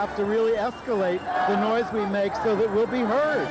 have to really escalate the noise we make so that we'll be heard.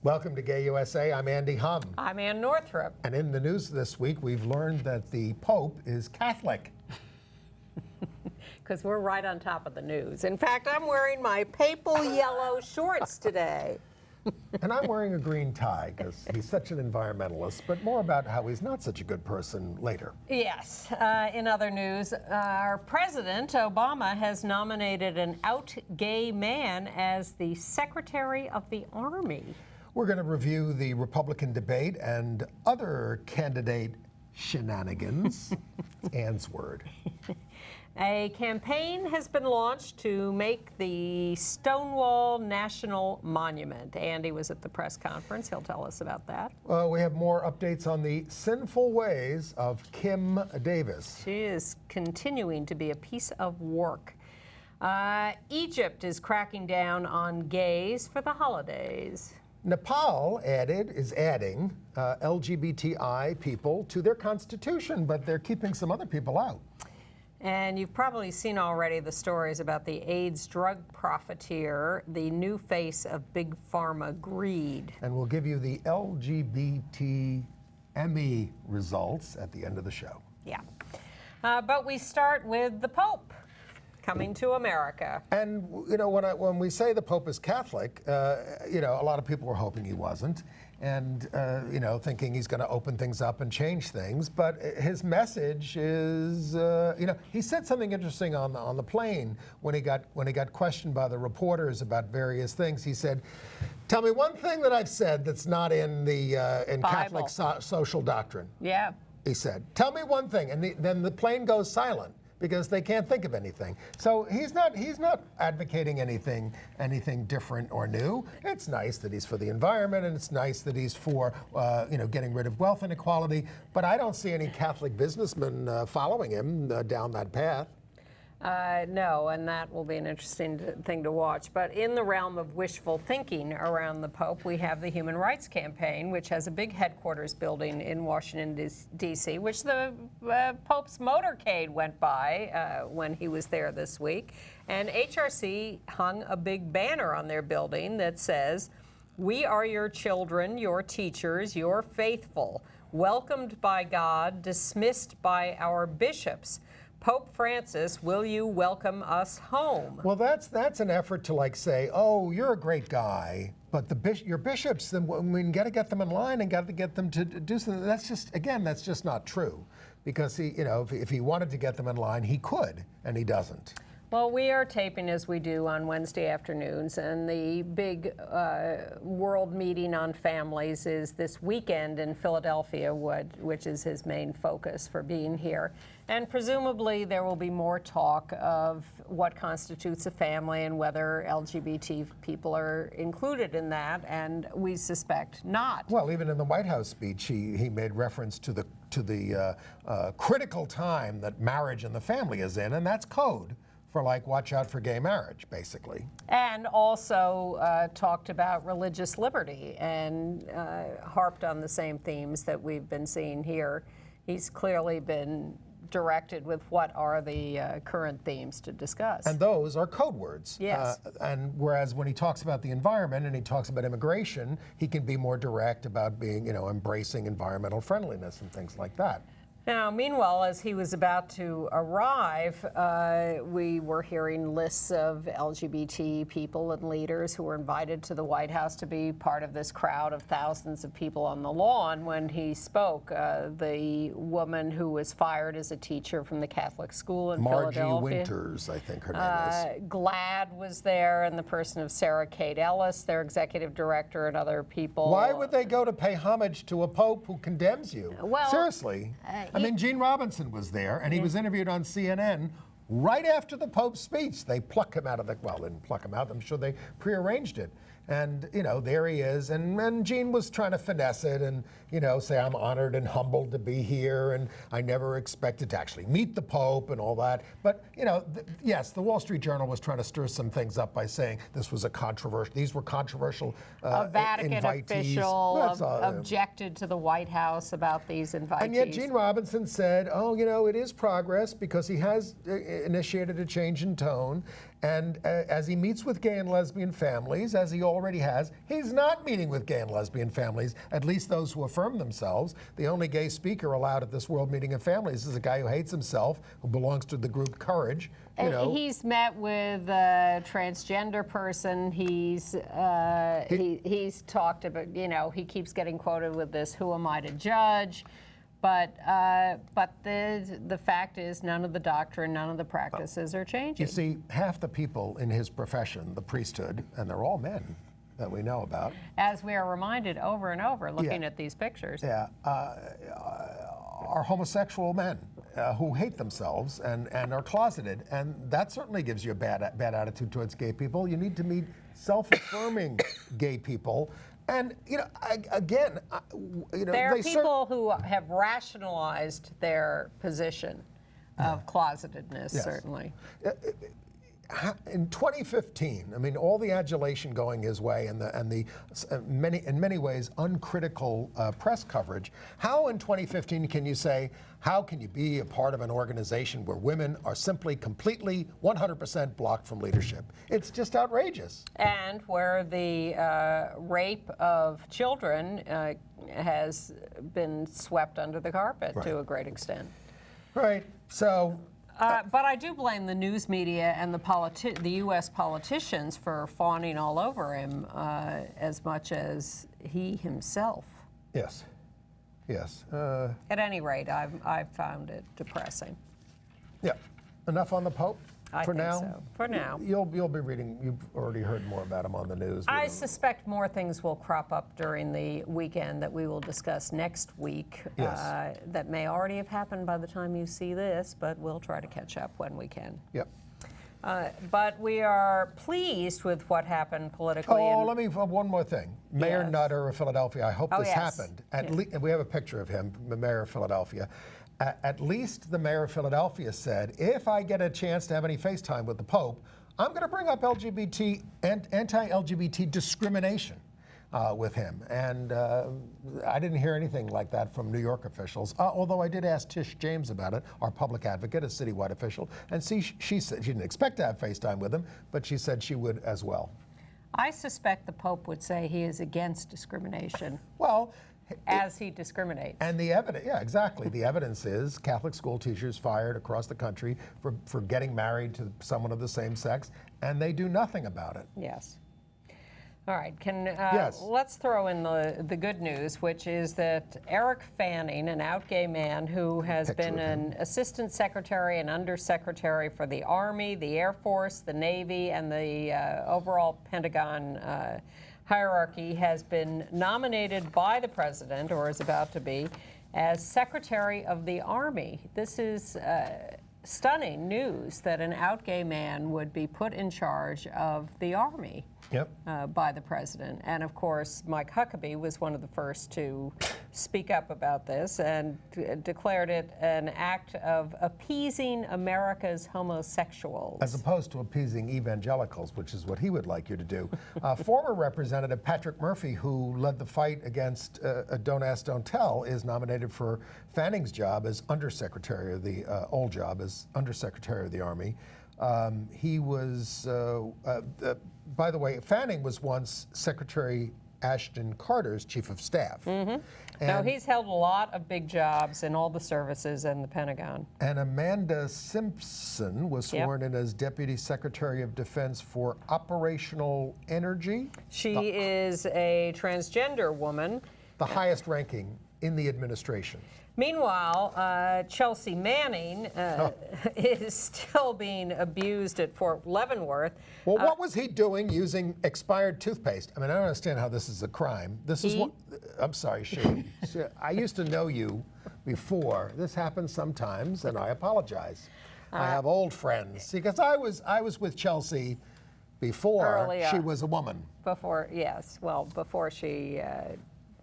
Welcome to Gay USA. I'm Andy Hum. I'm Ann Northrup. And in the news this week, we've learned that the Pope is Catholic. Because we're right on top of the news. In fact, I'm wearing my papal yellow shorts today. And I'm wearing a green tie because he's such an environmentalist, but more about how he's not such a good person later. Yes. In other news, our president, Obama, has nominated an out gay man as the Secretary of the Army. We're going to review the Republican debate and other candidate shenanigans. Ann's word. A campaign has been launched to make the Stonewall National Monument. Andy was at the press conference. He'll tell us about that. We have more updates on the sinful ways of Kim Davis. She is continuing to be a piece of work. Egypt is cracking down on gays for the holidays. Nepal is adding LGBTI people to their constitution, but they're keeping some other people out. And you've probably seen already the stories about the AIDS drug profiteer, the new face of big pharma greed. And we'll give you the LGBT Emmy results at the end of the show. Yeah. But we start with the Pope coming to America. And, you know, when we say the Pope is Catholic, you know, a lot of people were hoping he wasn't. And, you know, thinking he's going to open things up and change things. But his message is, you know, he said something interesting on the plane when he got questioned by the reporters about various things. He said, "Tell me one thing that I've said that's not in the in Catholic social doctrine." Yeah. He said, "Tell me one thing," and then the plane goes silent, because they can't think of anything. So he's not advocating anything different or new. It's nice that he's for the environment, and it's nice that he's for you know, getting rid of wealth inequality. But I don't see any Catholic businessmen following him down that path. No, and that will be an interesting thing to watch. But in the realm of wishful thinking around the Pope, we have the Human Rights Campaign, which has a big headquarters building in Washington, D.C., which the Pope's motorcade went by when he was there this week. And HRC hung a big banner on their building that says, "We are your children, your teachers, your faithful, welcomed by God, dismissed by our bishops. Pope Francis, will you welcome us home?" Well, that's an effort to like say, "Oh, you're a great guy, but your bishops, then we got to get them in line and got to get them to do something." That's just not true, because he, you know, if he wanted to get them in line, he could, and he doesn't. Well, we are taping as we do on Wednesday afternoons, and the big world meeting on families is this weekend in Philadelphia, which is his main focus for being here. And presumably there will be more talk of what constitutes a family and whether LGBT people are included in that, and we suspect not. Well, even in the White House speech, he made reference to the critical time that marriage and the family is in, and that's code for, like, watch out for gay marriage, basically. And also talked about religious liberty and harped on the same themes that we've been seeing here. He's clearly been directed with what are the current themes to discuss. And those are code words. Yes. And whereas when he talks about the environment and he talks about immigration, he can be more direct about being, you know, embracing environmental friendliness and things like that. Now, meanwhile, as he was about to arrive, we were hearing lists of LGBT people and leaders who were invited to the White House to be part of this crowd of thousands of people on the lawn when he spoke. The woman who was fired as a teacher from the Catholic school in Philadelphia. Margie Winters, I think her name is. GLAAD was there, and the person of Sarah Kate Ellis, their executive director, and other people. Why would they go to pay homage to a pope who condemns you? Well, seriously. I mean, Gene Robinson was there, and he was interviewed on CNN right after the Pope's speech. They pluck him out of the, well, they didn't pluck him out. I'm sure they prearranged it. And, there he is. And Gene was trying to finesse it and, say, I'm honored and humbled to be here. And I never expected to actually meet the Pope and all that. But, yes, the Wall Street Journal was trying to stir some things up by saying these were controversial a Vatican invitees. official objected to the White House about these invitees. And yet Gene Robinson said, it is progress because he has initiated a change in tone. And as he meets with gay and lesbian families, as he already has, he's not meeting with gay and lesbian families, at least those who affirm themselves. The only gay speaker allowed at this World Meeting of Families is a guy who hates himself, who belongs to the group Courage. He's met with a transgender person. He's talked about, he keeps getting quoted with this, who am I to judge? But the fact is, none of the doctrine, none of the practices are changing. You see, half the people in his profession, the priesthood, and they're all men that we know about. As we are reminded over and over, looking at these pictures. Yeah, are homosexual men who hate themselves and are closeted. And that certainly gives you a bad attitude towards gay people. You need to meet self-affirming gay people. And, again, there are people who have rationalized their position of closetedness, certainly. In 2015, all the adulation going his way and the in many ways uncritical press coverage. How in 2015 can you say, how can you be a part of an organization where women are simply completely 100% blocked from leadership? It's just outrageous. And where the rape of children has been swept under the carpet to a great extent. Right. So. But I do blame the news media and the U.S. politicians for fawning all over him as much as he himself. Yes. Yes. At any rate, I've found it depressing. Yeah. Enough on the Pope? I think now? so. For now. You'll be reading, you've already heard more about him on the news. I suspect more things will crop up during the weekend that we will discuss next week. Yes. That may already have happened by the time you see this, but we'll try to catch up when we can. Yep. But we are pleased with what happened politically. Let me, one more thing. Mayor Nutter of Philadelphia, I hope this happened. We have a picture of him, the mayor of Philadelphia. At least the mayor of Philadelphia said, if I get a chance to have any FaceTime with the Pope, I'm going to bring up LGBT and anti-LGBT discrimination with him. And I didn't hear anything like that from New York officials, although I did ask Tish James about it, our public advocate, a citywide official, and she said she didn't expect to have FaceTime with him, but she said she would as well. I suspect the Pope would say he is against discrimination. Well, as he discriminates. And the evidence, exactly. The evidence is Catholic school teachers fired across the country for getting married to someone of the same sex, and they do nothing about it. Yes. All right. Yes. Let's throw in the good news, which is that Eric Fanning, an out gay man who has been an assistant secretary and undersecretary for the Army, the Air Force, the Navy, and the overall Pentagon hierarchy, has been nominated by the president, or is about to be, as Secretary of the Army. This is stunning news that an out gay man would be put in charge of the Army. Yep. By the president. And of course, Mike Huckabee was one of the first to speak up about this and declared it an act of appeasing America's homosexuals. As opposed to appeasing evangelicals, which is what he would like you to do. Former Representative Patrick Murphy, who led the fight against Don't Ask, Don't Tell, is nominated for Fanning's job as Undersecretary of the, old job as Undersecretary of the Army. He was, by the way, Fanning was once Secretary Ashton Carter's chief of staff. Mm-hmm. No, he's held a lot of big jobs in all the services and the Pentagon. And Amanda Simpson was sworn in as Deputy Secretary of Defense for Operational Energy. She is a transgender woman. The highest ranking in the administration. Meanwhile, Chelsea Manning is still being abused at Fort Leavenworth. Well, what was he doing using expired toothpaste? I mean, I don't understand how this is a crime. This is what, I'm sorry, I used to know you before. This happens sometimes, and I apologize. I have old friends, because I was with Chelsea before Early she on. was a woman. Before, yes, well, before she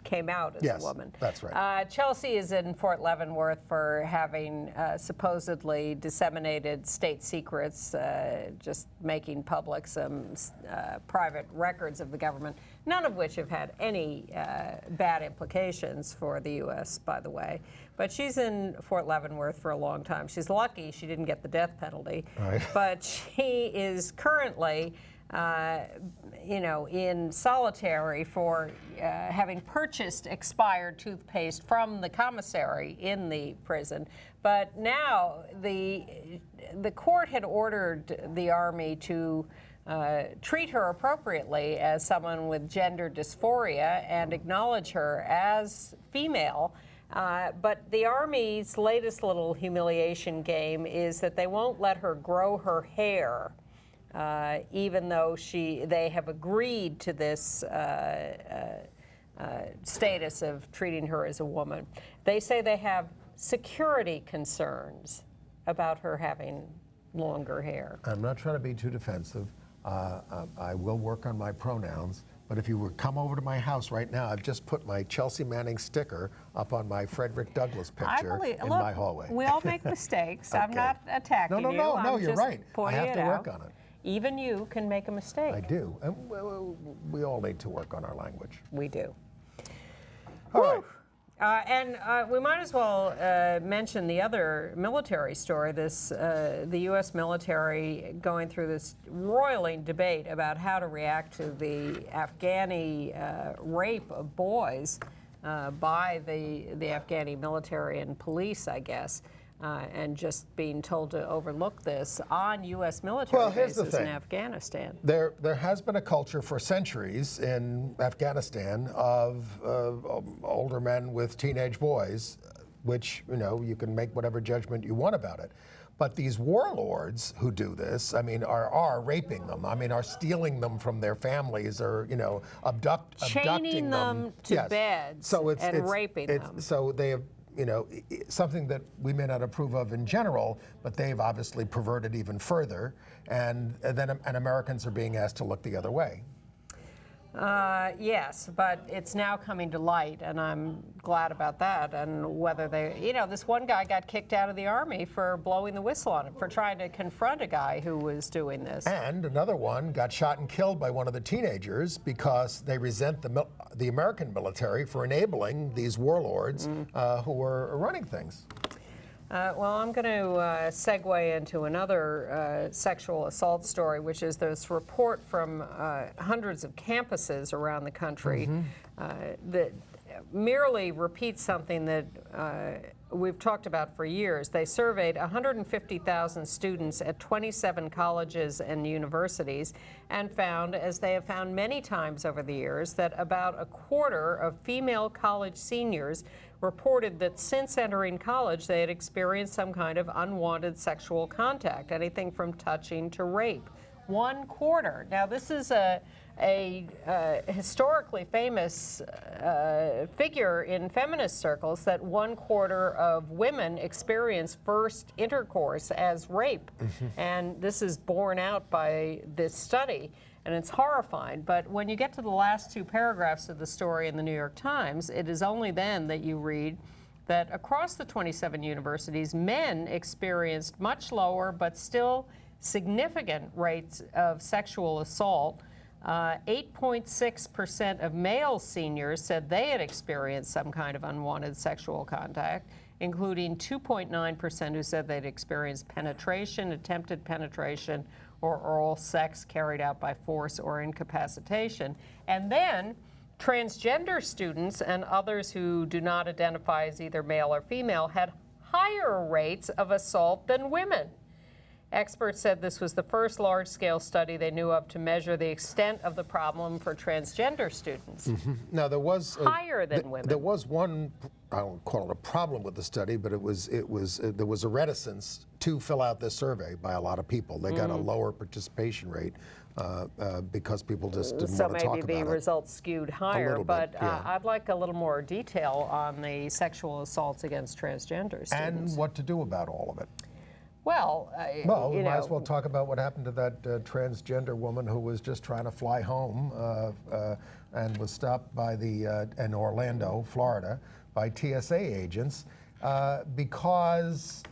came out as a woman. That's right. Chelsea is in Fort Leavenworth for having supposedly disseminated state secrets, just making public some private records of the government, none of which have had any bad implications for the U.S., by the way. But she's in Fort Leavenworth for a long time. She's lucky she didn't get the death penalty. Right. But she is currently in solitary for having purchased expired toothpaste from the commissary in the prison. But now the court had ordered the Army to treat her appropriately as someone with gender dysphoria and acknowledge her as female. But the Army's latest little humiliation game is that they won't let her grow her hair. Even though they have agreed to this status of treating her as a woman. They say they have security concerns about her having longer hair. I'm not trying to be too defensive. I will work on my pronouns, but if you would come over to my house right now, I've just put my Chelsea Manning sticker up on my Frederick Douglass picture in my hallway. We all make mistakes. Okay. I'm not attacking you. No, you're right. I have to work on it. Even you can make a mistake. I do. And we all need to work on our language. We do. All right. And we might as well mention the other military story, the U.S. military going through this roiling debate about how to react to the Afghani rape of boys by the Afghani military and police, I guess. And just being told to overlook this on U.S. military bases in Afghanistan. There has been a culture for centuries in Afghanistan of older men with teenage boys, which, you can make whatever judgment you want about it. But these warlords who do this, are raping them. Are stealing them from their families, or chaining abducting them to beds and raping them. So they have. Something that we may not approve of in general, but they've obviously perverted even further, and Americans are being asked to look the other way. Yes, but it's now coming to light, and I'm glad about that. And whether this one guy got kicked out of the Army for blowing the whistle on him, for trying to confront a guy who was doing this. And another one got shot and killed by one of the teenagers because they resent the American military for enabling these warlords who were running things. Well, I'm going to segue into another sexual assault story, which is this report from hundreds of campuses around the country that merely repeats something that we've talked about for years. They surveyed 150,000 students at 27 colleges and universities and found, as they have found many times over the years, that about a quarter of female college seniors reported that since entering college they had experienced some kind of unwanted sexual contact, anything from touching to rape. 1/4. Now, this is a historically famous figure in feminist circles, that 1/4 of women experience first intercourse as rape. And this is borne out by this study, and it's horrifying. But when you get to the last two paragraphs of the story in the New York Times, it is only then that you read that across the 27 universities, men experienced much lower but still significant rates of sexual assault. 8.6% of male seniors said they had experienced some kind of unwanted sexual contact, including 2.9% who said they'd experienced penetration, attempted penetration, or oral sex carried out by force or incapacitation. And then transgender students and others who do not identify as either male or female had higher rates of assault than women. Experts said this was the first large-scale study they knew of to measure the extent of the problem for transgender students. Now, there was higher than women. There was one, I don't call it a problem with the study, but there was a reticence to fill out this survey by a lot of people. They got a lower participation rate because people just didn't want to talk about it. So maybe the results skewed higher, but yeah. I'd like a little more detail on the sexual assaults against transgender students. And what to do about all of it. Well, Well, we you might know, as well talk about what happened to that transgender woman who was just trying to fly home and was stopped by in Orlando, Florida, by TSA agents because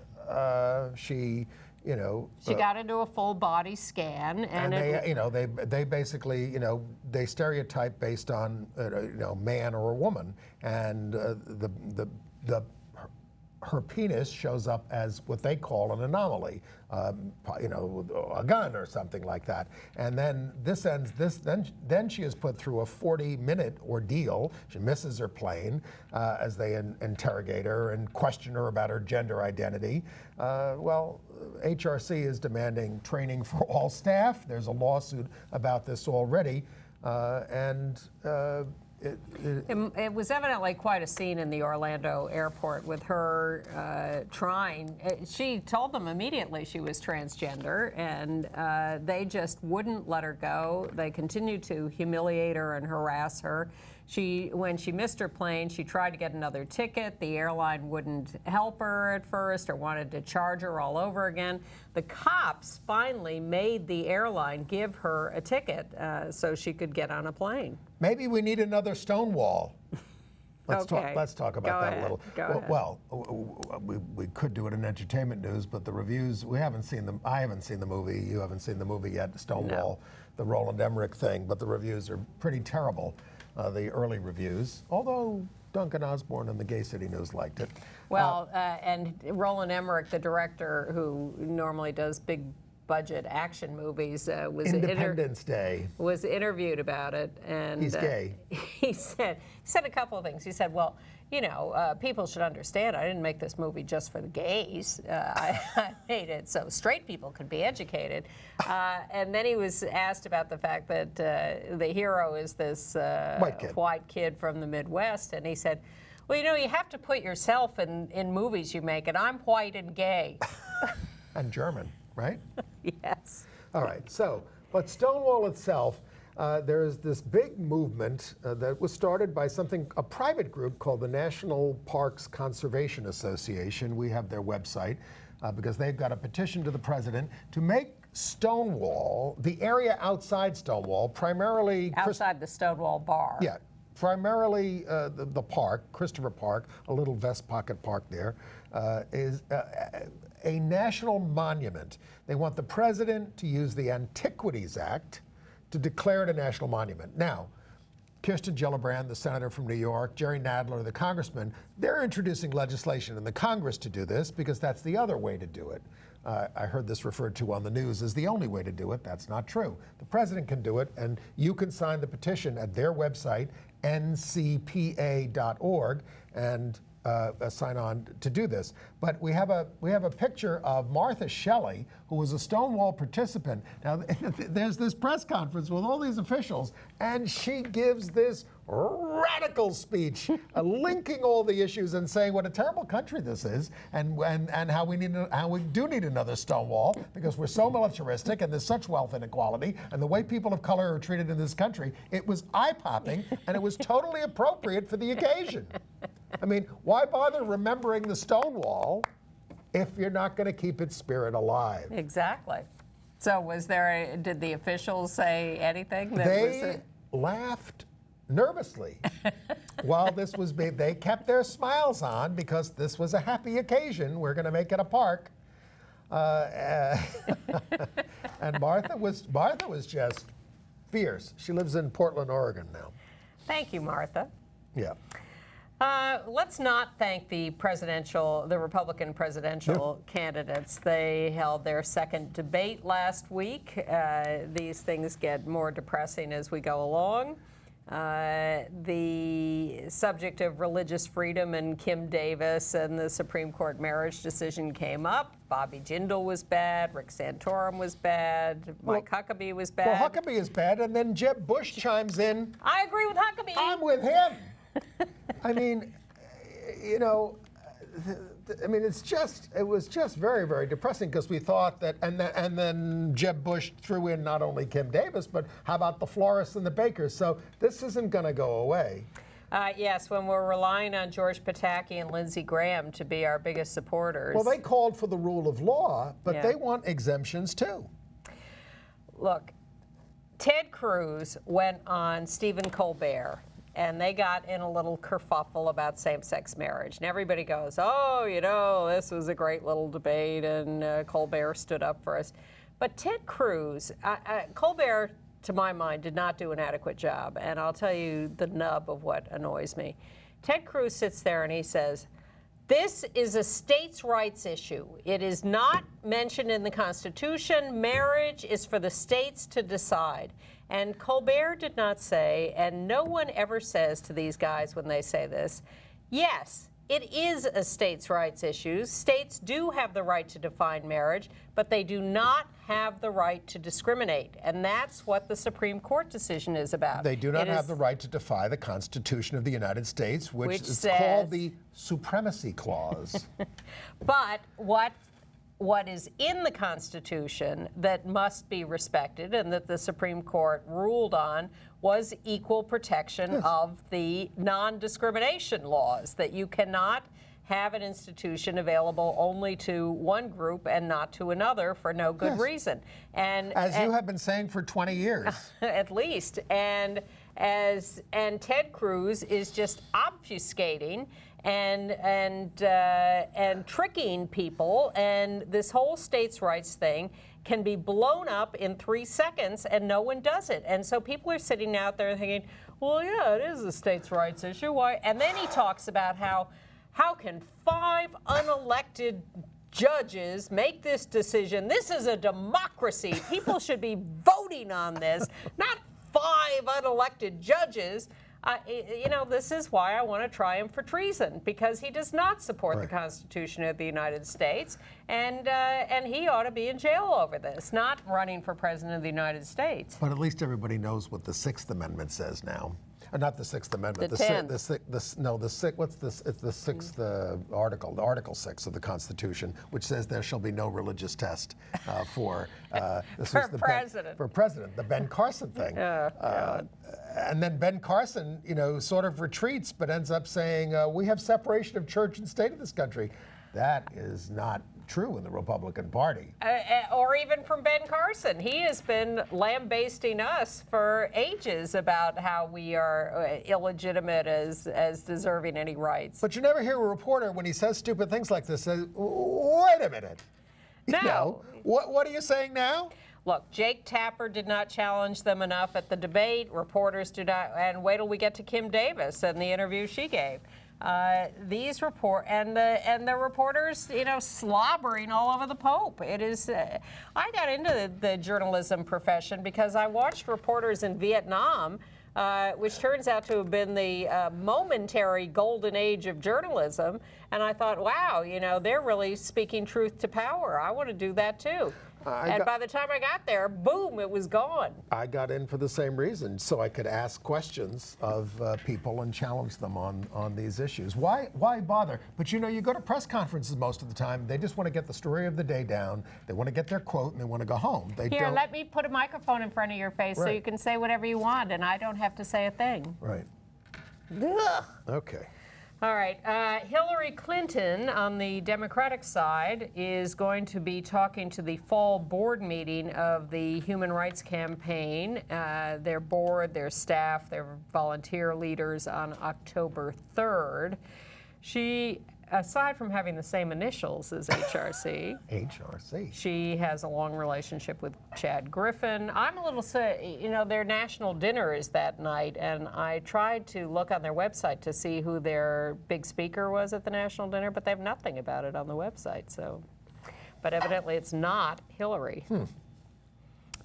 she, she got into a full body scan, and they basically, they stereotype based on, man or a woman, and her penis shows up as what they call an anomaly, a gun or something like that. And then then she is put through a 40-minute ordeal. She misses her plane as they interrogate her and question her about her gender identity. Well, HRC is demanding training for all staff. There's a lawsuit about this already, it was evidently quite a scene in the Orlando airport with her trying. She told them immediately she was transgender, and they just wouldn't let her go. They continued to humiliate her and harass her. When she missed her plane, she tried to get another ticket. The airline wouldn't help her at first or wanted to charge her all over again. The cops finally made the airline give her a ticket so she could get on a plane. Maybe we need another Stonewall. Let's talk about that a little. Well, we could do it in entertainment news, but the reviews, we haven't seen them. I haven't seen the movie. You haven't seen the movie yet, Stonewall, the Roland Emmerich thing, but the reviews are pretty terrible. The early reviews, although Duncan Osborne and the Gay City News liked it. Well, and Roland Emmerich, the director who normally does big budget action movies, was Independence Day was interviewed about it, and he's gay. He said a couple of things. He said, well, people should understand I didn't make this movie just for the gays. I made it so straight people could be educated. And then he was asked about the fact that the hero is this white kid from the Midwest, and he said, well, you have to put yourself in movies you make, and I'm white and gay. And German, right? Yes. All right, but Stonewall itself, there is this big movement that was started by a private group called the National Parks Conservation Association. We have their website because they've got a petition to the president to make Stonewall, the area outside Stonewall, primarily outside the Stonewall Bar. Yeah, primarily the park, Christopher Park, a little vest pocket park there, is a national monument. They want the president to use the Antiquities Act to declare it a national monument. Now, Kirsten Gillibrand, the senator from New York, Jerry Nadler, the congressman, they're introducing legislation in the Congress to do this because that's the other way to do it. I heard this referred to on the news as the only way to do it. That's not true. The president can do it, and you can sign the petition at their website, ncpa.org, and sign on to do this. But we have a picture of Martha Shelley, who was a Stonewall participant. Now, there's this press conference with all these officials, and she gives this radical speech, linking all the issues and saying what a terrible country this is, and how we do need another Stonewall because we're so militaristic and there's such wealth inequality, and the way people of color are treated in this country. It was eye-popping, and it was totally appropriate for the occasion. I mean, why bother remembering the Stonewall if you're not going to keep its spirit alive? Exactly. So did the officials say anything? They laughed nervously while this was being, they kept their smiles on because this was a happy occasion. We're going to make it a park. And Martha was just fierce. She lives in Portland, Oregon now. Thank you, Martha. Yeah. Let's not thank the Republican presidential candidates. They held their second debate last week. These things get more depressing as we go along. The subject of religious freedom and Kim Davis and the Supreme Court marriage decision came up. Bobby Jindal was bad. Rick Santorum was bad. Mike Huckabee was bad. Well, Huckabee is bad, and then Jeb Bush chimes in. I agree with Huckabee. I'm with him. I mean, it was just very, very depressing because we thought that, and then Jeb Bush threw in not only Kim Davis, but how about the florists and the bakers? So this isn't going to go away. Yes, when we're relying on George Pataki and Lindsey Graham to be our biggest supporters. Well, they called for the rule of law, but Yeah. they want exemptions too. Look, Ted Cruz went on Stephen Colbert, and they got in a little kerfuffle about same-sex marriage. And everybody goes, oh, you know, this was a great little debate, and Colbert stood up for us. But Ted Cruz, Colbert, to my mind, did not do an adequate job. And I'll tell you the nub of what annoys me. Ted Cruz sits there and he says, this is a states' rights issue. It is not mentioned in the Constitution. Marriage is for the states to decide. And Colbert did not say, and no one ever says to these guys when they say this, yes, it is a states' rights issue. States do have the right to define marriage, but they do not have the right to discriminate. And that's what the Supreme Court decision is about. They do not have the right to defy the Constitution of the United States, which is says, called the Supremacy Clause. But what is in the Constitution that must be respected and that the Supreme Court ruled on was equal protection of the non-discrimination laws, that you cannot have an institution available only to one group and not to another for no good reason. And As you have been saying for 20 years. At least. And Ted Cruz is just obfuscating and tricking people, and this whole states' rights thing can be blown up in 3 seconds and no one does it. And so people are sitting out there thinking, well, yeah, it is a states' rights issue. Why? And then he talks about how can 5 unelected judges make this decision? This is a democracy. People should be voting on this, not 5 unelected judges. You know, this is why I want to try him for treason, because he does not support the Constitution of the United States, and he ought to be in jail over this, not running for president of the United States. But at least everybody knows what the 6th Amendment says now. Not the 6th Amendment. The 10th. What's this? It's the 6th article, the Article 6 of the Constitution, which says there shall be no religious test for president. For president, the Ben Carson thing. And then Ben Carson, you know, sort of retreats, but ends up saying, we have separation of church and state in this country. That is not true in the Republican Party. Or even from Ben Carson. He has been lambasting us for ages about how we are illegitimate as deserving any rights. But you never hear a reporter, when he says stupid things like this, say, wait a minute. No. You know, what are you saying now? Look, Jake Tapper did not challenge them enough at the debate. Reporters do not, and wait till we get to Kim Davis and the interview she gave. These the reporters, you know, slobbering all over the Pope. It is. I got into the journalism profession because I watched reporters in Vietnam, which turns out to have been the momentary golden age of journalism, and I thought, wow, you know, they're really speaking truth to power. I want to do that too. And by the time I got there, boom, it was gone. I got in for the same reason, so I could ask questions of people and challenge them on these issues. Why bother? But you know, you go to press conferences most of the time, they just want to get the story of the day down, they want to get their quote, and they want to go home. Here, let me put a microphone in front of your face so you can say whatever you want, and I don't have to say a thing. Right. Ugh. Okay. All right. Hillary Clinton on the Democratic side is going to be talking to the fall board meeting of the Human Rights Campaign, their board, their staff, their volunteer leaders on October 3rd. She, aside from having the same initials as HRC, she has a long relationship with Chad Griffin. I'm a little, you know, their national dinner is that night, and I tried to look on their website to see who their big speaker was at the national dinner, but they have nothing about it on the website. So, but evidently it's not Hillary.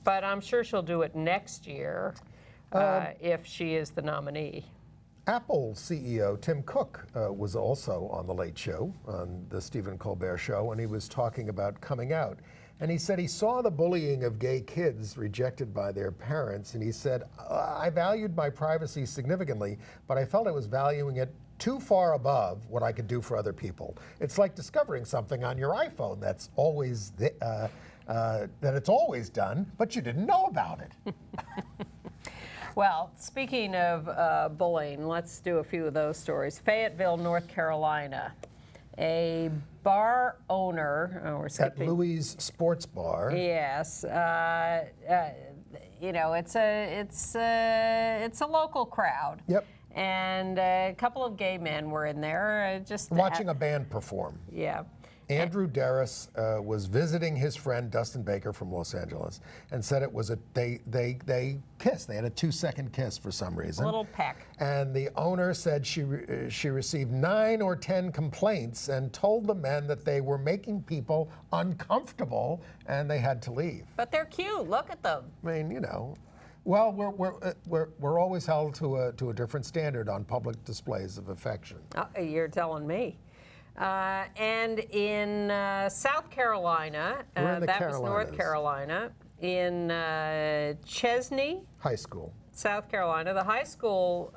But I'm sure she'll do it next year if she is the nominee. Apple CEO Tim Cook was also on The Late Show, on the Stephen Colbert Show, and he was talking about coming out. And he said he saw the bullying of gay kids rejected by their parents, and he said, I valued my privacy significantly, but I felt I was valuing it too far above what I could do for other people. It's like discovering something on your iPhone that's always, that it's always done, but you didn't know about it. Well, speaking of bullying, let's do a few of those stories. Fayetteville, North Carolina. A bar owner, we're skipping. At Louis' Sports Bar. Yes. You know, it's a local crowd. Yep. And a couple of gay men were in there just Watching a band perform. Yeah. Andrew Darris was visiting his friend Dustin Baker from Los Angeles and said it was they kissed. They had a 2-second kiss for some reason. A little peck. And the owner said she received 9 or 10 complaints and told the men that they were making people uncomfortable and they had to leave. But they're cute. Look at them. I mean, you know. Well, we're always held to a different standard on public displays of affection. You're telling me. And in South Carolina, that was North Carolina, in Chesney High School, South Carolina, the high school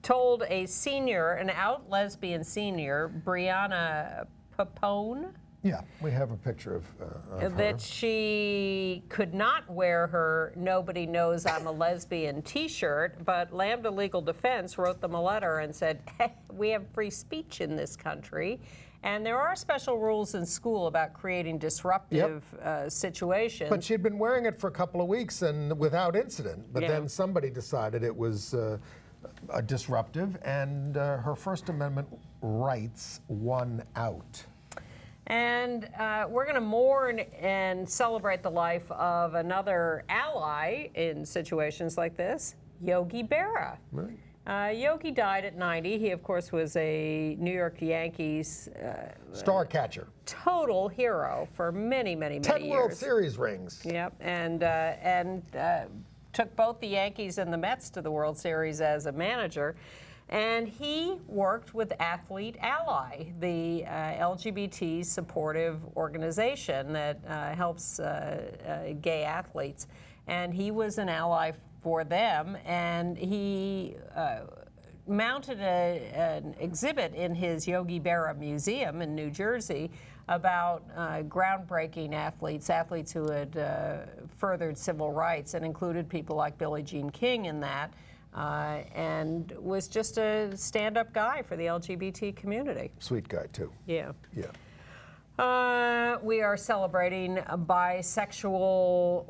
told a senior, an out lesbian senior, Brianna Papone, yeah, we have a picture of her. that she could not wear her "Nobody Knows I'm a Lesbian" T-shirt, but Lambda Legal Defense wrote them a letter and said, hey, we have free speech in this country, and there are special rules in school about creating disruptive situations. But she'd been wearing it for a couple of weeks and without incident, but then somebody decided it was a disruptive, and her First Amendment rights won out. And we're going to mourn and celebrate the life of another ally in situations like this, Yogi Berra. Right. Yogi died at 90. He, of course, was a New York Yankees star catcher, total hero for many, many, many 10 years. World Series rings. Yep, and took both the Yankees and the Mets to the World Series as a manager. And he worked with Athlete Ally, the LGBT supportive organization that helps gay athletes. And he was an ally for them, and he mounted an exhibit in his Yogi Berra Museum in New Jersey about groundbreaking athletes who had furthered civil rights, and included people like Billie Jean King in that. And was just a stand-up guy for the LGBT community. Sweet guy, too. Yeah. Yeah. We are celebrating Bisexual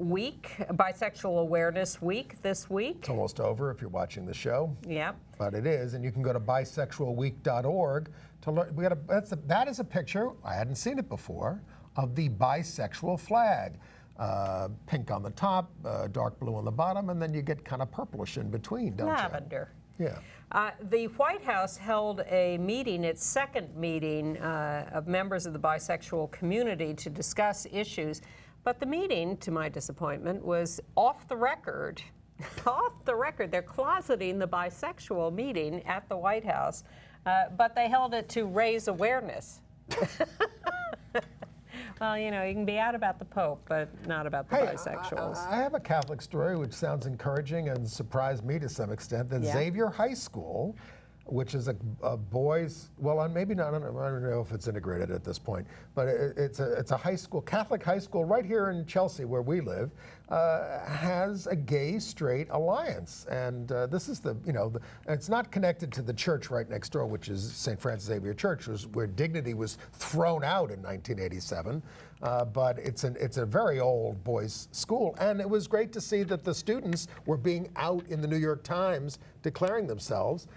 Awareness Week this week. It's almost over if you're watching the show. Yep. But it is, and you can go to bisexualweek.org to learn. That is a picture, I hadn't seen it before, of the bisexual flag. Pink on the top, dark blue on the bottom, and then you get kind of purplish in between, don't Lavender. you? Yeah. The White House held a meeting, its second meeting of members of the bisexual community to discuss issues. But the meeting, to my disappointment, was off the record. Off the record. They're closeting the bisexual meeting at the White House, but they held it to raise awareness. Well, you know, you can be out about the Pope, but not about the bisexuals. I have a Catholic story which sounds encouraging and surprised me to some extent. That Xavier High School, which is a boys, well, maybe not, I don't know if it's integrated at this point, but it's a high school, Catholic high school right here in Chelsea where we live, has a gay-straight alliance. And this is it's not connected to the church right next door, which is St. Francis Xavier Church, where Dignity was thrown out in 1987. But it's a very old boys' school, and it was great to see that the students were being out in the New York Times declaring themselves.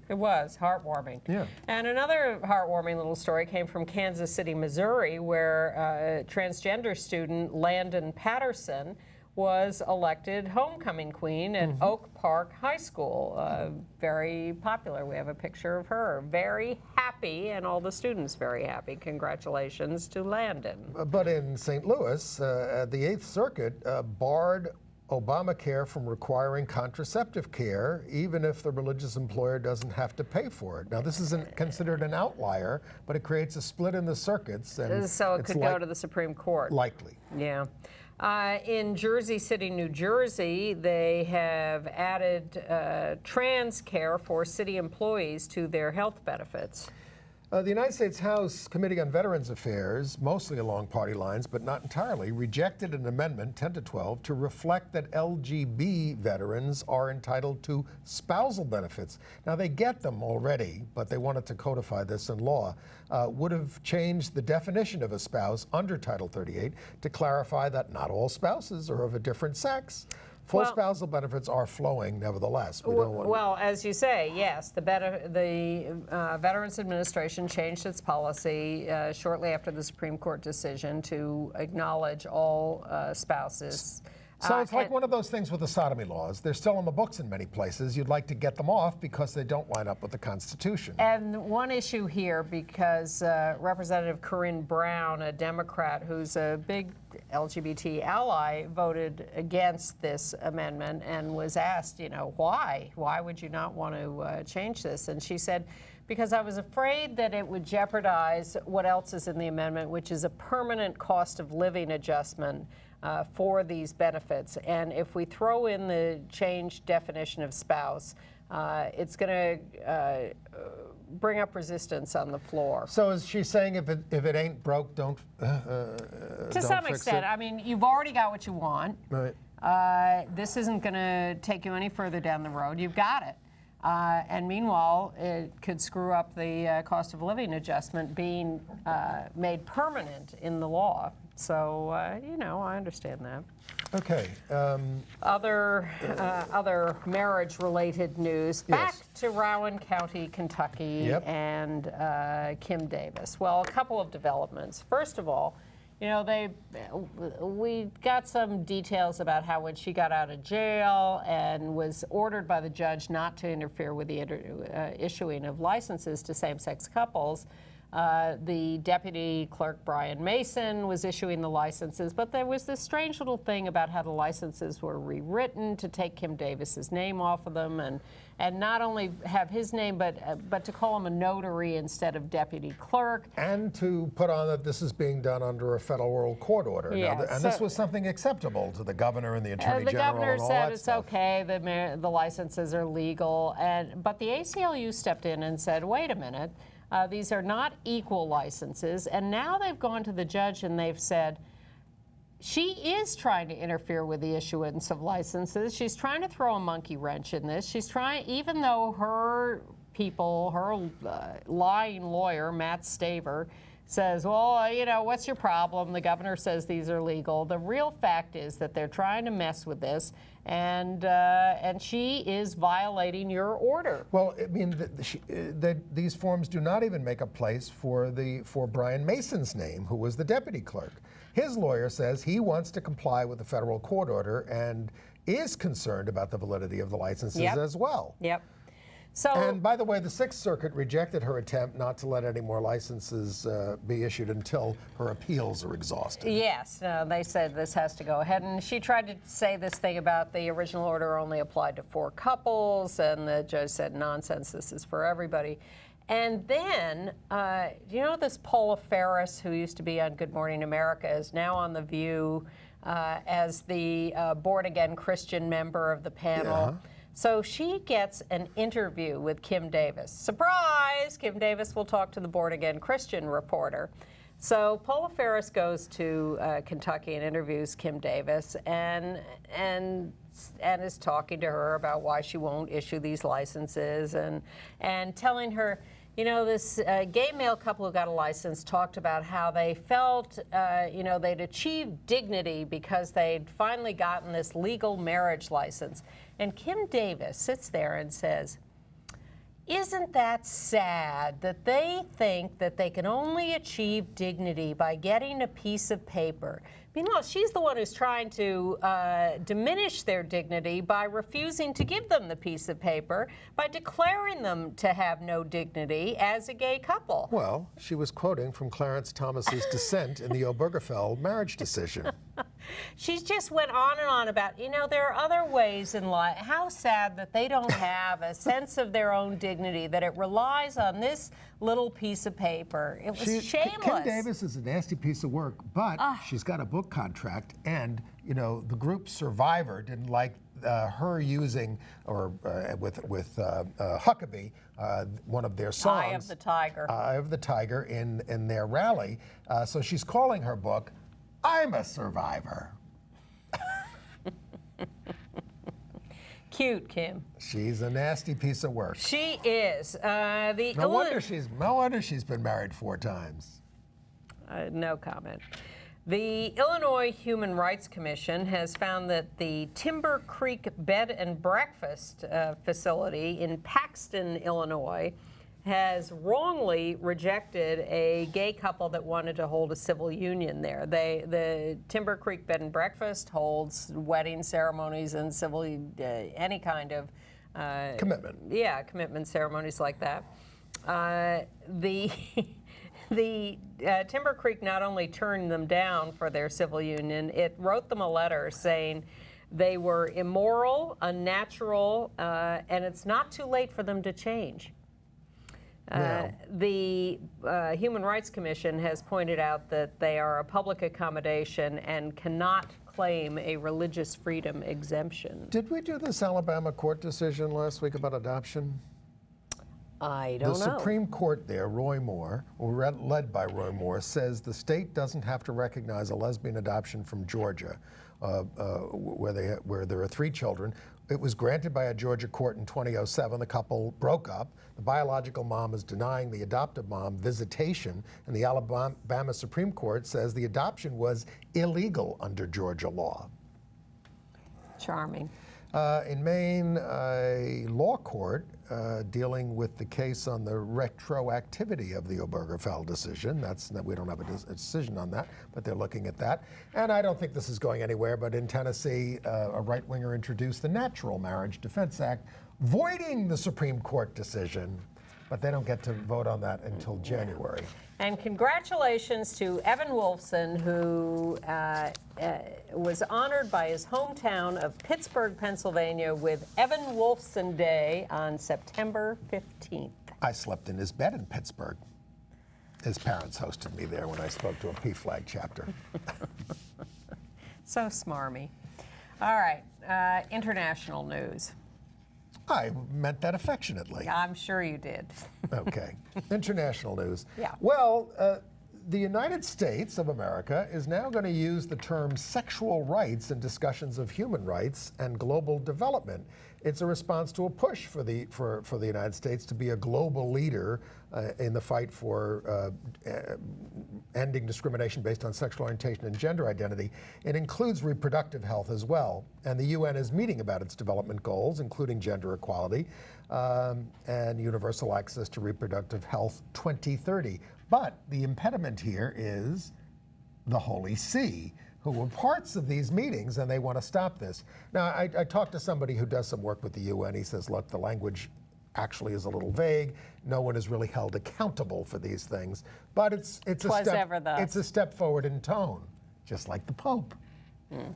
It was heartwarming. Yeah. And another heartwarming little story came from Kansas City, Missouri, where transgender student Landon Patterson was elected homecoming queen at Oak Park High School. Very popular. We have a picture of her. Very happy, and all the students very happy. Congratulations to Landon. But in St. Louis, the 8th Circuit barred Obamacare from requiring contraceptive care, even if the religious employer doesn't have to pay for it. Now, this isn't considered an outlier, but it creates a split in the circuits. And so it could go to the Supreme Court. Likely. Yeah. In Jersey City, New Jersey, they have added trans care for city employees to their health benefits. The United States House Committee on Veterans Affairs, mostly along party lines, but not entirely, rejected an amendment, 10 to 12, to reflect that LGB veterans are entitled to spousal benefits. Now, they get them already, but they wanted to codify this in law. Would have changed the definition of a spouse under Title 38 to clarify that not all spouses are of a different sex. Full spousal benefits are flowing, nevertheless. Well, as you say, yes, the Veterans Administration changed its policy shortly after the Supreme Court decision to acknowledge all spouses. So it's like one of those things with the sodomy laws. They're still on the books in many places. You'd like to get them off because they don't line up with the Constitution. And one issue here, because Representative Corinne Brown, a Democrat who's a big LGBT ally, voted against this amendment and was asked, you know, why? Why would you not want to change this? And she said, because I was afraid that it would jeopardize what else is in the amendment, which is a permanent cost of living adjustment for these benefits. And if we throw in the changed definition of spouse, it's going to bring up resistance on the floor. So is she saying if it ain't broke, don't to some extent. I mean, you've already got what you want. Right. This isn't going to take you any further down the road. You've got it. And meanwhile, it could screw up the cost of living adjustment being made permanent in the law. So, you know, I understand that. Okay. Other marriage-related news. Back to Rowan County, Kentucky, and Kim Davis. Well, a couple of developments. First of all, you know, we got some details about how when she got out of jail and was ordered by the judge not to interfere with the issuing of licenses to same-sex couples, the deputy clerk, Brian Mason, was issuing the licenses, but there was this strange little thing about how the licenses were rewritten to take Kim Davis's name off of them, and not only have his name, but to call him a notary instead of deputy clerk. And to put on that this is being done under a federal court order. Yeah, now, and this was something acceptable to the governor and the attorney general. The governor and all said that it's stuff. okay, the licenses are legal, but the ACLU stepped in and said, wait a minute, these are not equal licenses, and now they've gone to the judge and they've said, she is trying to interfere with the issuance of licenses. She's trying to throw a monkey wrench in this. She's trying, even though her people, her lying lawyer, Matt Staver, says, well, you know, what's your problem? The governor says these are legal. The real fact is that they're trying to mess with this, and she is violating your order. Well, I mean, these forms do not even make a place for Brian Mason's name, who was the deputy clerk. His lawyer says he wants to comply with the federal court order and is concerned about the validity of the licenses as well. Yep. So, and by the way, the Sixth Circuit rejected her attempt not to let any more licenses be issued until her appeals are exhausted. Yes, they said this has to go ahead. And she tried to say this thing about the original order only applied to 4 couples, and the judge said, nonsense, this is for everybody. And then, you know, this Paula Ferris, who used to be on Good Morning America, is now on The View as the born-again Christian member of the panel. So she gets an interview with Kim Davis. Surprise! Kim Davis will talk to the born-again Christian reporter. So Paula Ferris goes to Kentucky and interviews Kim Davis and is talking to her about why she won't issue these licenses and telling her, you know, this gay male couple who got a license talked about how they felt, you know, they'd achieved dignity because they'd finally gotten this legal marriage license. And Kim Davis sits there and says, isn't that sad that they think that they can only achieve dignity by getting a piece of paper? Meanwhile, she's the one who's trying to diminish their dignity by refusing to give them the piece of paper, by declaring them to have no dignity as a gay couple. Well, she was quoting from Clarence Thomas's dissent in the Obergefell marriage decision. She just went on and on about, you know, there are other ways in life. How sad that they don't have a sense of their own dignity, that it relies on this little piece of paper. It was shameless. Kim Davis is a nasty piece of work, but she's got a book contract, and, you know, the group Survivor didn't like her using, or with Huckabee, one of their songs, Eye of the Tiger. Eye of the Tiger in their rally. So she's calling her book, I'm a Survivor. Cute, Kim. She's a nasty piece of work. She is. No wonder she's been married 4 times. No comment. The Illinois Human Rights Commission has found that the Timber Creek Bed and Breakfast facility in Paxton, Illinois, has wrongly rejected a gay couple that wanted to hold a civil union there. The Timber Creek Bed and Breakfast holds wedding ceremonies and civil, any kind of commitment. Yeah, commitment ceremonies like that. The Timber Creek not only turned them down for their civil union, it wrote them a letter saying they were immoral, unnatural, and it's not too late for them to change. The Human Rights Commission has pointed out that they are a public accommodation and cannot claim a religious freedom exemption. Did we do this Alabama court decision last week about adoption? I don't know. The Supreme Court there, Roy Moore, led by Roy Moore, says the state doesn't have to recognize a lesbian adoption from Georgia, where there are 3 children. It was granted by a Georgia court in 2007. The couple broke up. The biological mom is denying the adoptive mom visitation, and the Alabama Supreme Court says the adoption was illegal under Georgia law. Charming. In Maine, a law court dealing with the case on the retroactivity of the Obergefell decision. We don't have a decision on that, but they're looking at that. And I don't think this is going anywhere, but in Tennessee, a right-winger introduced the Natural Marriage Defense Act, voiding the Supreme Court decision, but they don't get to vote on that until January. And congratulations to Evan Wolfson, who was honored by his hometown of Pittsburgh, Pennsylvania, with Evan Wolfson Day on September 15th. I slept in his bed in Pittsburgh. His parents hosted me there when I spoke to a PFLAG chapter. So smarmy. All right, international news. I meant that affectionately. I'm sure you did. Okay. International news. Yeah. Well, the United States of America is now going to use the term sexual rights in discussions of human rights and global development. It's a response to a push for the United States to be a global leader in the fight for ending discrimination based on sexual orientation and gender identity. It includes reproductive health as well. And the UN is meeting about its development goals, including gender equality and universal access to reproductive health 2030. But the impediment here is the Holy See, who were parts of these meetings, and they want to stop this. Now, I talked to somebody who does some work with the UN. He says, look, the language actually is a little vague. No one is really held accountable for these things. But it's a step forward in tone, just like the Pope. Mm.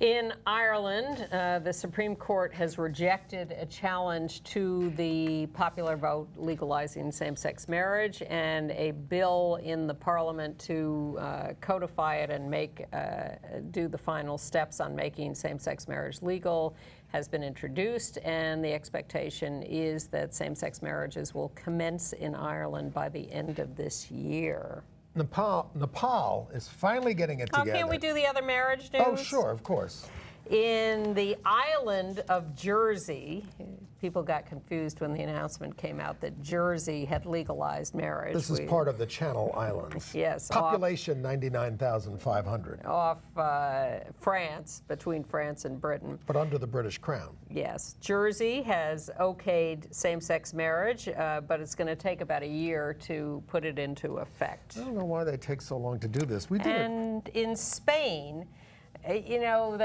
In Ireland, the Supreme Court has rejected a challenge to the popular vote legalizing same-sex marriage, and a bill in the Parliament to codify it and do the final steps on making same-sex marriage legal has been introduced, and the expectation is that same-sex marriages will commence in Ireland by the end of this year. Nepal is finally getting it together. Can't we do the other marriage news? Oh, sure, of course. In the island of Jersey, people got confused when the announcement came out that Jersey had legalized marriage. This is part of the Channel Islands. Yes. Population 99,500. Off France, between France and Britain. But under the British Crown. Yes. Jersey has okayed same-sex marriage, but it's going to take about a year to put it into effect. I don't know why they take so long to do this. We did it. And in Spain, you know,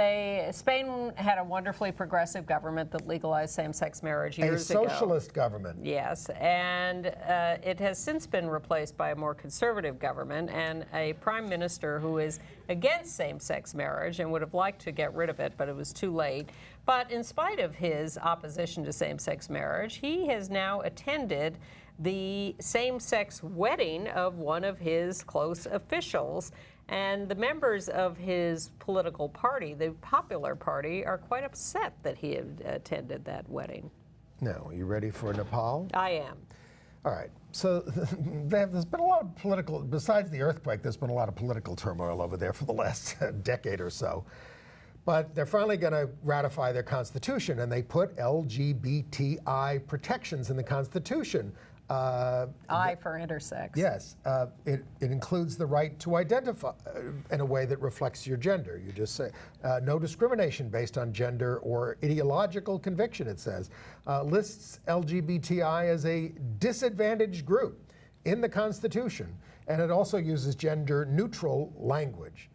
Spain had a wonderfully progressive government that legalized same-sex marriage years ago. A socialist government. Yes, and it has since been replaced by a more conservative government and a prime minister who is against same-sex marriage and would have liked to get rid of it, but it was too late. But in spite of his opposition to same-sex marriage, he has now attended the same-sex wedding of one of his close officials. And the members of his political party, the Popular Party, are quite upset that he had attended that wedding. Now, are you ready for Nepal? I am. All right. So there's been a lot of political, besides the earthquake, there's been a lot of political turmoil over there for the last decade or so. But they're finally going to ratify their constitution, and they put LGBTI protections in the constitution. I for intersex. Yes. It includes the right to identify in a way that reflects your gender. You just say no discrimination based on gender or ideological conviction, it says. Lists LGBTI as a disadvantaged group in the Constitution. And it also uses gender neutral language.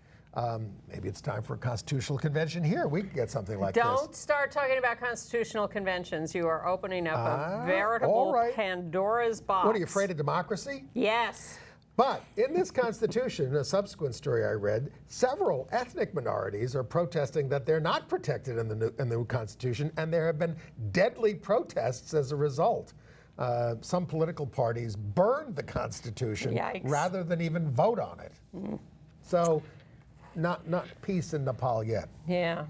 Maybe it's time for a constitutional convention here. We could get something like this. Don't start talking about constitutional conventions. You are opening up a veritable Pandora's box. What, are you afraid of democracy? Yes. But in this constitution, in a subsequent story I read, several ethnic minorities are protesting that they're not protected in the new constitution, and there have been deadly protests as a result. Some political parties burned the constitution rather than even vote on it. So. Not peace in Nepal yet. Yeah.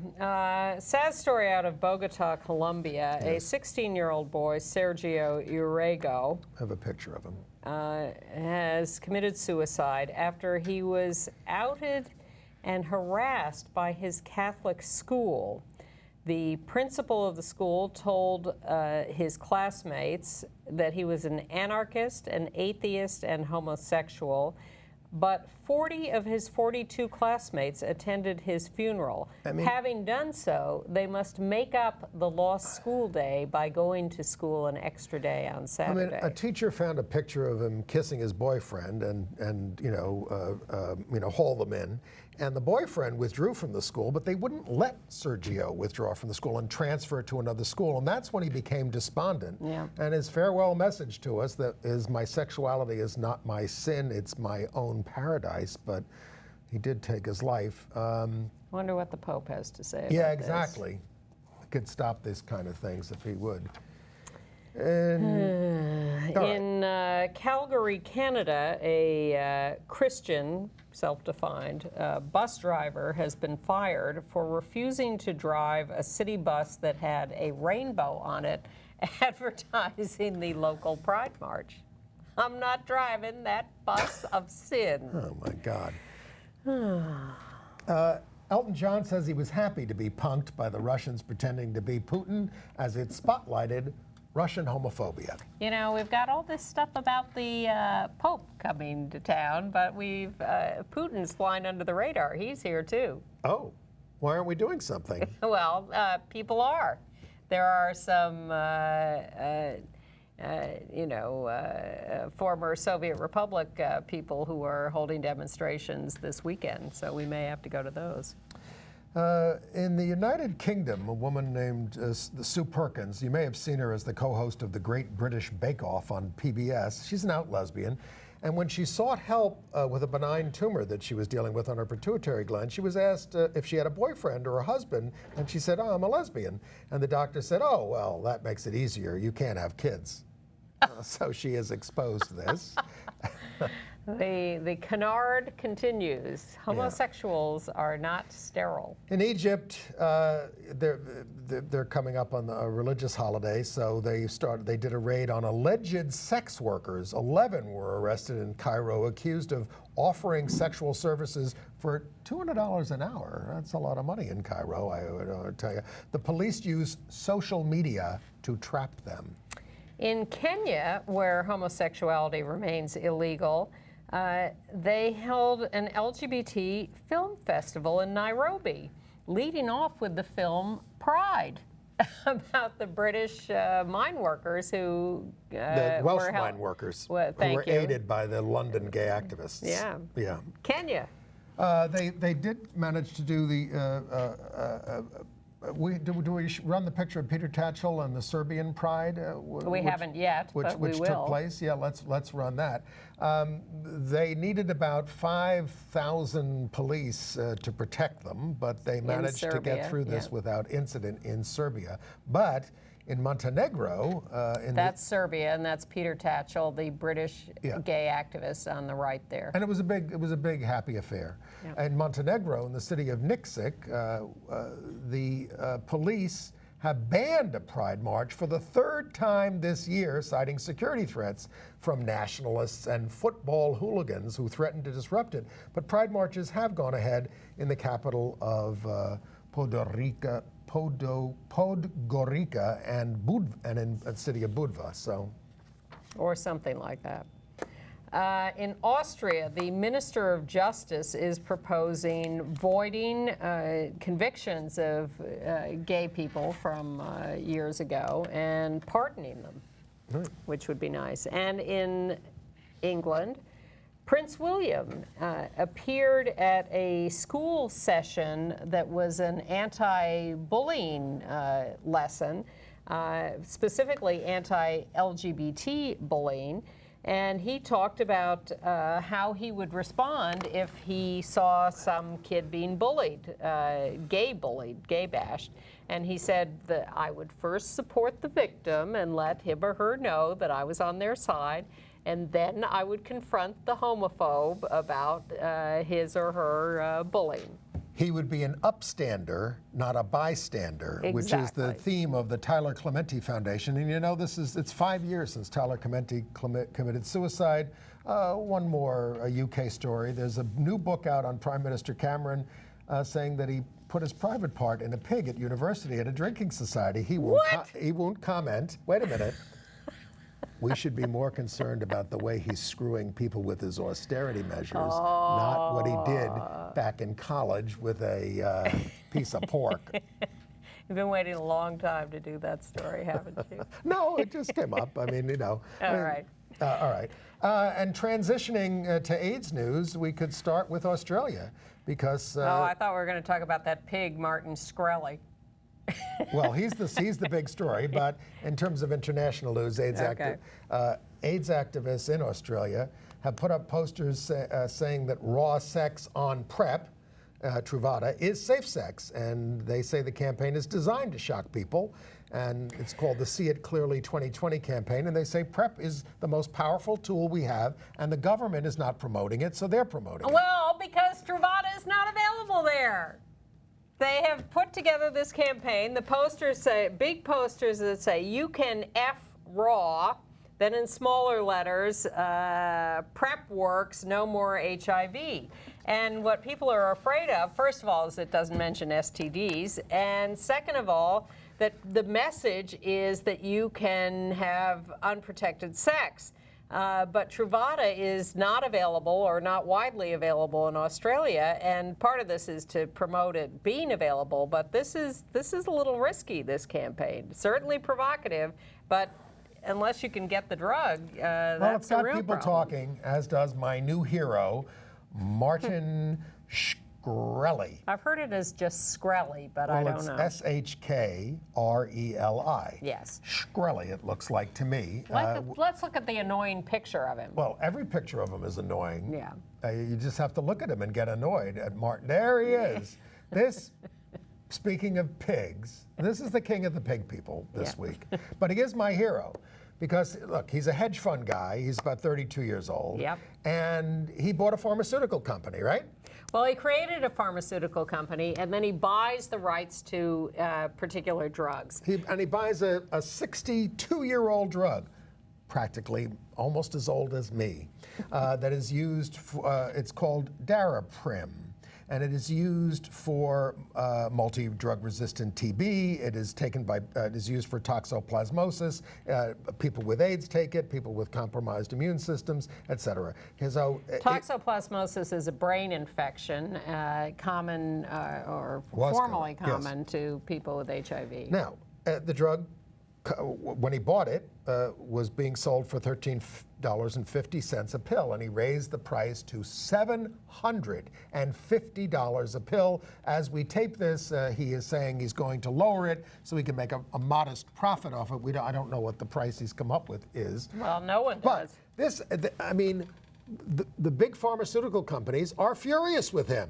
Sad story out of Bogota, Colombia. Yes. A 16-year-old boy, Sergio Urrego, I have a picture of him. has committed suicide after he was outed and harassed by his Catholic school. The principal of the school told his classmates that he was an anarchist, an atheist, and homosexual. But 40 of his 42 classmates attended his funeral. Having done so, they must make up the lost school day by going to school an extra day on Saturday. A teacher found a picture of him kissing his boyfriend and haul them in. And the boyfriend withdrew from the school, but they wouldn't let Sergio withdraw from the school and transfer to another school. And that's when he became despondent. Yeah. And his farewell message to us that is, my sexuality is not my sin, it's my own paradise. But he did take his life. Wonder what the Pope has to say about Yeah, exactly. He could stop this kind of things if he would. In Calgary, Canada, a Christian, self-defined, bus driver has been fired for refusing to drive a city bus that had a rainbow on it, advertising the local Pride March. I'm not driving that bus of sin. Oh, my God. Elton John says he was happy to be punked by the Russians pretending to be Putin as it spotlighted Russian homophobia. You know, we've got all this stuff about the Pope coming to town, but we've Putin's flying under the radar. He's here too. Oh, why aren't we doing something? Well, people are. There are some, former Soviet Republic people who are holding demonstrations this weekend, so we may have to go to those. In the United Kingdom, a woman named Sue Perkins, you may have seen her as the co-host of the Great British Bake Off on PBS. She's an out lesbian. And when she sought help with a benign tumor that she was dealing with on her pituitary gland, she was asked if she had a boyfriend or a husband, and she said, "Oh, I'm a lesbian." And the doctor said, "Oh, well, that makes it easier. You can't have kids." So she has exposed this. The canard continues. Homosexuals are not sterile. In Egypt, they're coming up on a religious holiday, so they did a raid on alleged sex workers. 11 were arrested in Cairo, accused of offering sexual services for $200 an hour. That's a lot of money in Cairo, I would tell you. The police use social media to trap them. In Kenya, where homosexuality remains illegal, they held an LGBT film festival in Nairobi, leading off with the film Pride, about the British mine workers who the Welsh mine workers who were aided by the London gay activists. Yeah. Kenya. They did manage to do the. Do we run the picture of Peter Tatchell and the Serbian Pride? We haven't yet, but we will. Which took place. Yeah, let's run that. They needed about 5,000 police to protect them, but they managed to get through this without incident in Serbia. But in Montenegro, that's Serbia, and that's Peter Tatchell, the British gay activist on the right there. and it was a big happy affair. Yep. In Montenegro, in the city of Nikšić, the police have banned a pride march for the third time this year, citing security threats from nationalists and football hooligans who threatened to disrupt it. But pride marches have gone ahead in the capital of Podgorica and in the city of Budva. So, Or something like that. In Austria, the Minister of Justice is proposing voiding convictions of gay people from years ago and pardoning them, which would be nice. And in England, Prince William appeared at a school session that was an anti-bullying lesson, specifically anti-LGBT bullying. And he talked about how he would respond if he saw some kid being bullied, gay bashed. And he said that I would first support the victim and let him or her know that I was on their side. And then I would confront the homophobe about his or her bullying. he would be an upstander, not a bystander, which is the theme of the Tyler Clementi Foundation. And you know, it's 5 years since Tyler Clementi committed suicide. One more UK story. There's a new book out on Prime Minister Cameron saying that he put his private part in a pig at university at a drinking society. He won't comment. Wait a minute. We should be more concerned about the way he's screwing people with his austerity measures, not what he did back in college with a piece of pork. You've been waiting a long time to do that story, haven't you? No, it just came up. I mean, you know. All right. All right. And transitioning to AIDS news, we could start with Australia because... I thought we were going to talk about that pig, Martin Shkreli. Well, he's the big story, but in terms of international news, AIDS activists in Australia have put up posters saying that raw sex on PrEP, Truvada, is safe sex, and they say the campaign is designed to shock people, and it's called the See It Clearly 2020 campaign, and they say PrEP is the most powerful tool we have, and the government is not promoting it, so they're promoting it. Well, because Truvada is not available there. They have put together this campaign. The posters say, big posters that say, you can F raw, then in smaller letters, PrEP works, no more HIV. And what people are afraid of, first of all, is it doesn't mention STDs. And second of all, that the message is that you can have unprotected sex. But Truvada is not available or not widely available in Australia, and part of this is to promote it being available. But this is a little risky, this campaign. Certainly provocative, but unless you can get the drug, that's a real problem. Well, it's got people talking, as does my new hero, Martin Shkreli. I've heard it as just Shkreli, but I don't know. It's Shkreli. Yes. Shkreli, it looks like to me. Let's look at the annoying picture of him. Well, every picture of him is annoying. Yeah. You just have to look at him and get annoyed at Martin. There he is. Speaking of pigs, this is the king of the pig people this week. But he is my hero. Because, look, he's a hedge fund guy. He's about 32 years old. Yep. And he bought a pharmaceutical company, right? Well, he created a pharmaceutical company, and then he buys the rights to particular drugs. He buys a 62-year-old drug, practically almost as old as me, that is used for, it's called Daraprim. And it is used for multi-drug resistant TB. It is it is used for toxoplasmosis. People with AIDS take it, people with compromised immune systems, et cetera. Toxoplasmosis is a brain infection, common or formerly common to people with HIV. Now, the drug, when he bought it, was being sold for $13.50 a pill, and he raised the price to $750 a pill. As we tape this, he is saying he's going to lower it so he can make a modest profit off it. I don't know what the price he's come up with is. Well, no one does. But the big pharmaceutical companies are furious with him,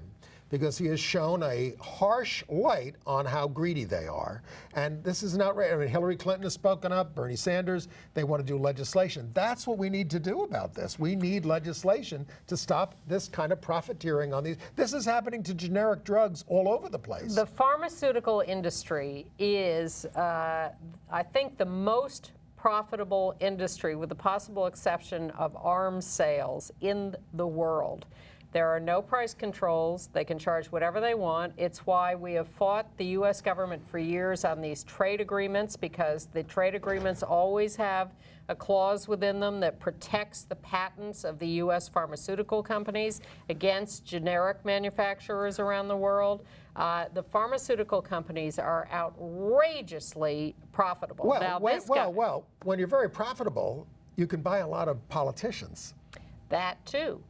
because he has shown a harsh light on how greedy they are. And this is not right. I mean, Hillary Clinton has spoken up, Bernie Sanders, they want to do legislation. That's what we need to do about this. We need legislation to stop this kind of profiteering on these. This is happening to generic drugs all over the place. The pharmaceutical industry is, I think, the most profitable industry, with the possible exception of arms sales, in the world. There are no price controls. They can charge whatever they want. It's why we have fought the U.S. government for years on these trade agreements, because the trade agreements always have a clause within them that protects the patents of the U.S. pharmaceutical companies against generic manufacturers around the world. The pharmaceutical companies are outrageously profitable. Well, when you're very profitable, you can buy a lot of politicians. That too.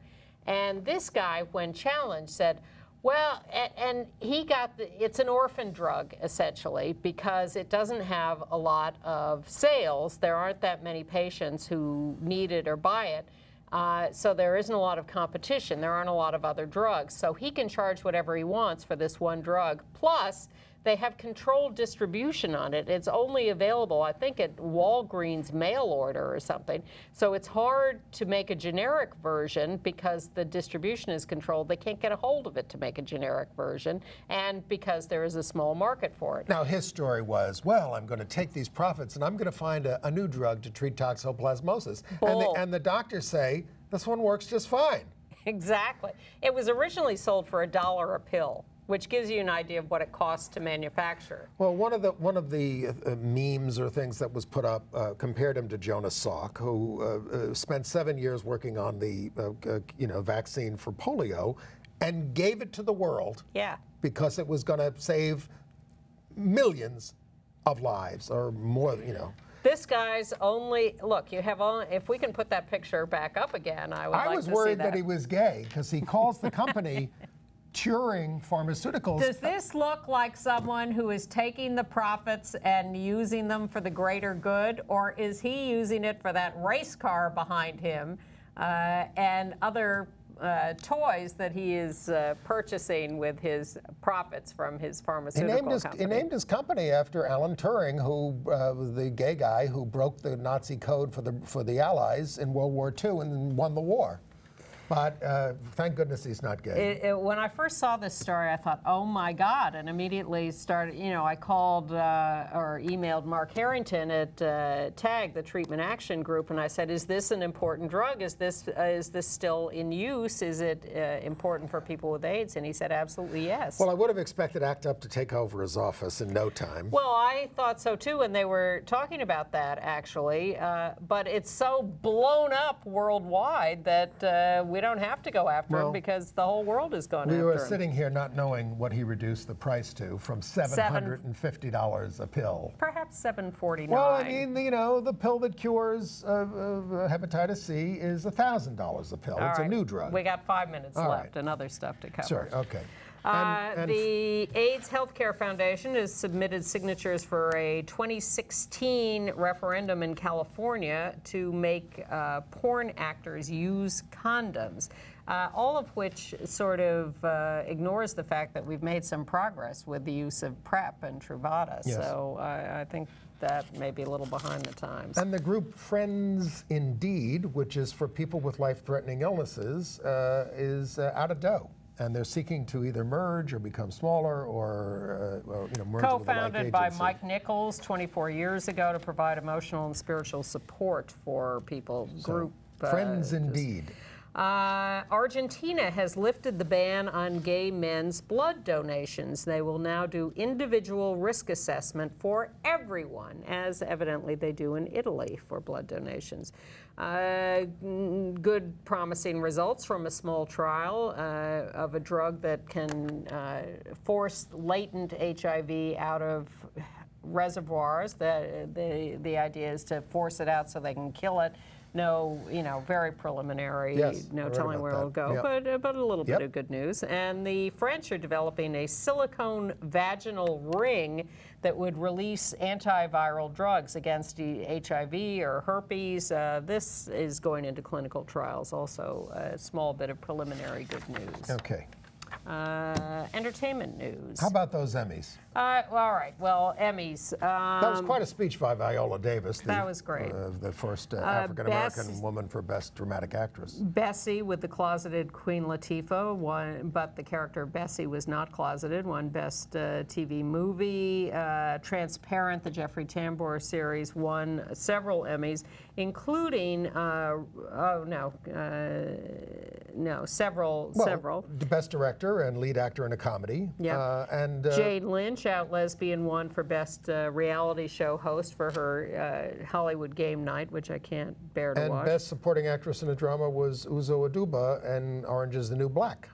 And this guy, when challenged, said, well, and he got, it's an orphan drug, essentially, because it doesn't have a lot of sales. There aren't that many patients who need it or buy it. So there isn't a lot of competition. There aren't a lot of other drugs. So he can charge whatever he wants for this one drug. Plus, they have controlled distribution on it. It's only available, I think, at Walgreens mail order or something. So it's hard to make a generic version because the distribution is controlled. They can't get a hold of it to make a generic version, and because there is a small market for it. Now, his story was, well, I'm going to take these profits and I'm going to find a new drug to treat toxoplasmosis. And the doctors say, this one works just fine. Exactly. It was originally sold for $1 a pill, which gives you an idea of what it costs to manufacture. Well, one of the memes or things that was put up compared him to Jonas Salk, who spent 7 years working on the vaccine for polio, and gave it to the world. Yeah. Because it was going to save millions of lives or more. This guy's only, look, you have only, if we can put that picture back up again, I would like to see that. I was worried that he was gay because he calls the company Turing Pharmaceuticals. Does this look like someone who is taking the profits and using them for the greater good, or is he using it for that race car behind him and other toys that he is purchasing with his profits from his pharmaceutical company? He named his company after Alan Turing, who was the gay guy who broke the Nazi code for the Allies in World War II and won the war. But thank goodness he's not gay. When I first saw this story, I thought, oh my God, and immediately started, I called or emailed Mark Harrington at TAG, the Treatment Action Group, and I said, is this an important drug? Is this still in use? Is it important for people with AIDS? And he said, absolutely yes. Well, I would have expected ACT UP to take over his office in no time. Well, I thought so too, and they were talking about that, actually. But it's so blown up worldwide that we don't have to go after him because the whole world is going after him. We were sitting here not knowing what he reduced the price to, from $750 a pill. Perhaps $749. Well, I mean, the pill that cures hepatitis C is $1,000 a pill. It's a new drug. We got 5 minutes left and other stuff to cover. Sure, okay. The AIDS Healthcare Foundation has submitted signatures for a 2016 referendum in California to make porn actors use condoms, all of which sort of ignores the fact that we've made some progress with the use of PrEP and Truvada. Yes. So I think that may be a little behind the times. And the group Friends Indeed, which is for people with life-threatening illnesses, is out of dough. And they're seeking to either merge or become smaller or merge Co-founded by Mike Nichols 24 years ago to provide emotional and spiritual support for people. Friends Indeed. Argentina has lifted the ban on gay men's blood donations. They will now do individual risk assessment for everyone, as evidently they do in Italy for blood donations. Good promising results from a small trial of a drug that can force latent HIV out of reservoirs. The idea is to force it out so they can kill it. No, very preliminary, no telling where it'll go, but a little bit of good news. And the French are developing a silicone vaginal ring that would release antiviral drugs against HIV or herpes. This is going into clinical trials also, a small bit of preliminary good news. Okay. Entertainment news. How about those Emmys? Well, all right. Well, Emmys. That was quite a speech by Viola Davis. That was great. The first African-American woman for Best Dramatic Actress. Bessie with the closeted Queen Latifah won, but the character Bessie was not closeted, won Best TV Movie. Transparent, the Jeffrey Tambor series, won several Emmys, including, several. The Best Director and Lead Actor in a Comedy. Yeah. And Jane Lynch, Out Lesbian, won for Best Reality Show Host for her Hollywood Game Night, which I can't bear to watch. And Best Supporting Actress in a Drama was Uzo Aduba in Orange is the New Black.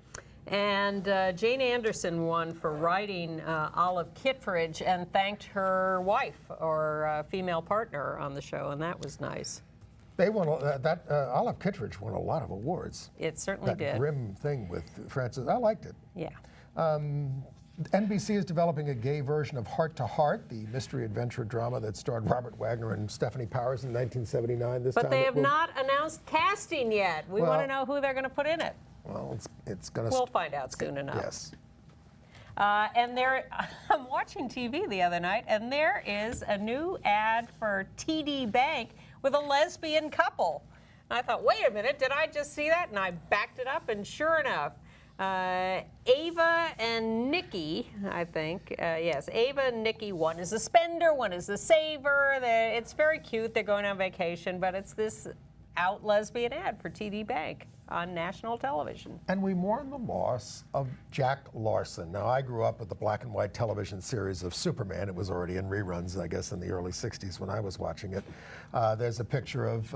And Jane Anderson won for writing Olive Kitteridge and thanked her wife or female partner on the show, and that was nice. They won Olive Kitteridge won a lot of awards. It certainly did. That grim thing with Frances, I liked it. Yeah. NBC is developing a gay version of Heart to Heart, the mystery adventure drama that starred Robert Wagner and Stephanie Powers in 1979. But they have not announced casting yet. We want to know who they're going to put in it. Well, it's going to. We'll find out soon enough. Yes. And I'm watching TV the other night, and there is a new ad for TD Bank with a lesbian couple. And I thought, wait a minute, did I just see that? And I backed it up, and sure enough, Ava and Nikki, I think. Yes, Ava and Nikki. One is a spender, one is a saver. It's very cute. They're going on vacation, but it's this out lesbian ad for TD Bank on national television. And we mourn the loss of Jack Larson. Now, I grew up with the black and white television series of Superman. It was already in reruns, I guess, in the early 60s when I was watching it. There's a picture of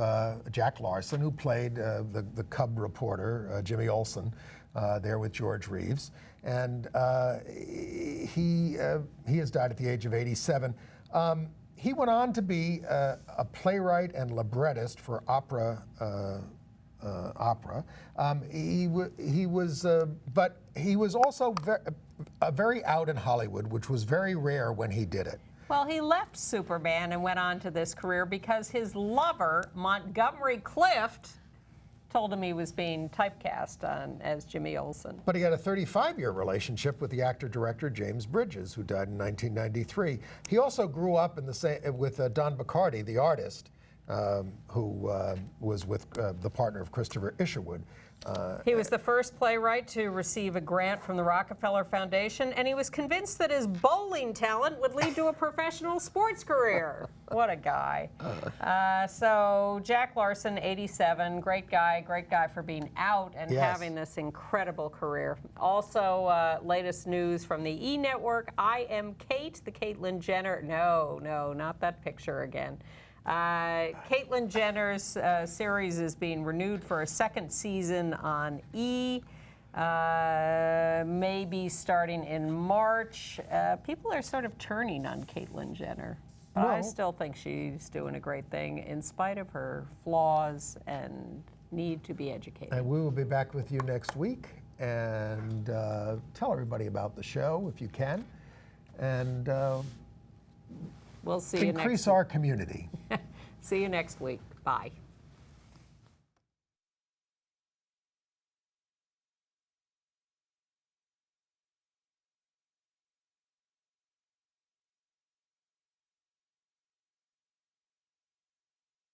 Jack Larson, who played the Cub reporter, Jimmy Olsen, there with George Reeves. And he has died at the age of 87. He went on to be a playwright and librettist for opera. He was also very out in Hollywood, which was very rare when he did it. Well, he left Superman and went on to this career because his lover, Montgomery Clift, told him he was being typecast as Jimmy Olsen. But he had a 35-year relationship with the actor-director James Bridges, who died in 1993. He also grew up in with Don Bacardi, the artist, who was with the partner of Christopher Isherwood. He was the first playwright to receive a grant from the Rockefeller Foundation, and he was convinced that his bowling talent would lead to a professional sports career. What a guy. So Jack Larson, 87, great guy for being out and having this incredible career. Also, latest news from the E! Network, I Am Kate, the Caitlyn Jenner. No, not that picture again. Caitlyn Jenner's series is being renewed for a second season on E! Maybe starting in March. People are sort of turning on Caitlyn Jenner. But I still think she's doing a great thing in spite of her flaws and need to be educated. And we will be back with you next week. And tell everybody about the show if you can. And we'll see you next week. Increase our community. See you next week. Bye.